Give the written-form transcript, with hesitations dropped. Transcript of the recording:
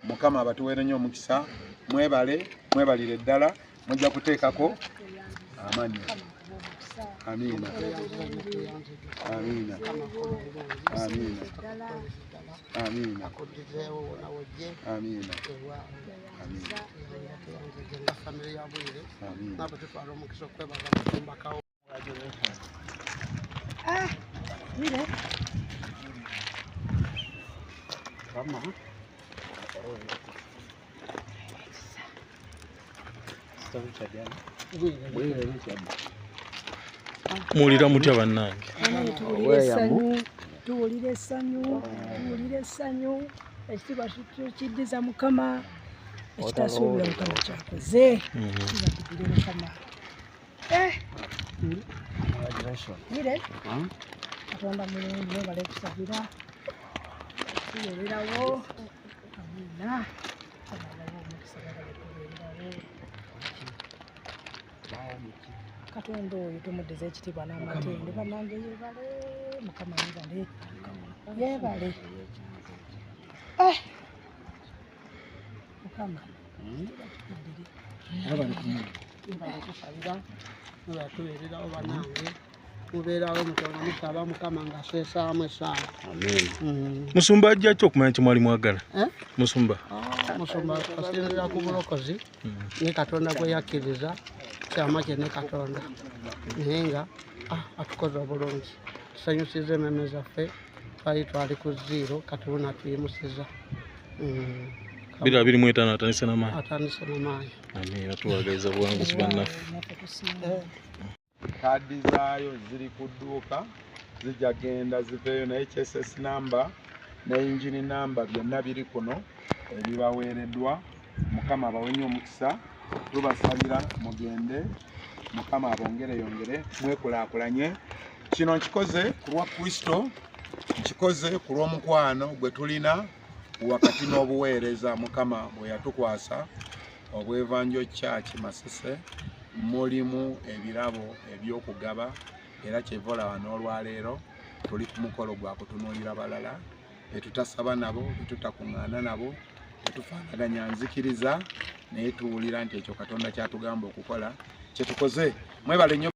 Mukama abatuweere nnyo omukisa. Mwebalire ddala. Mujja kuteekako amannyo. Amiina. Amiina. Amiina. Amiina. Amiina. Muwulira mutya bannange? Tuwulira essanyu ekitiibwa kiddiza Mukama, ekitasuubira Mukama kyakoze. Tubaddire Mukama. Katonda mulungi, mwebale kusabira tubeererawo. Amiina. Katonda oyo tumuddize ekitiibwa n'amatende. Bannange yeebale Mukama, yeebale Mukama yeebale kusabira tubeererawo bannange. Mubeerawo Mukama musaba Mukama ng'aseesaamu essaawa. Musumba ajja ki okumanya kye mwali mwagala? Musumba asinzira ku bulokozi ne Katonda gwe yakkiriza kyama kye ne Katonda naye nga atukoze obulungi. Tusanyusiza emmeme zaffe, twali ku zero kati buna tuyimusiza. 2025 atandise n'amaanyi. Amiina. Tuwagaliza buwanguzi bannaffe. Kaadi zaayo ziri ku dduuka, zijja genda ziveeyo, naye KSS namba ne engine namba byonna biri kuno ebibaweereddwa. Mukama abawe nnyo omukisa. Tubasabira mugende, Mukama abongere yongere, mwekulaakulanye. Kino nkikoze ku lwa Kristo, nkikoze ku lw'omukwano gwe tulina wakati n'obuweereza Mukama bwe yatukwasa obw'Evangel Church Masese. Mulimu ebirabo eby'okugaba era kyeva olaba n'olwaleero tuli ku mukolo gwa kutunuulira balala betutasaba nabo, betutakuŋŋaana nabo, tetufaanaganya nzikiriza, naye tuwulira nti ekyo Katonda kyatugamba okukola kye tukoze. Mwebale nnyo.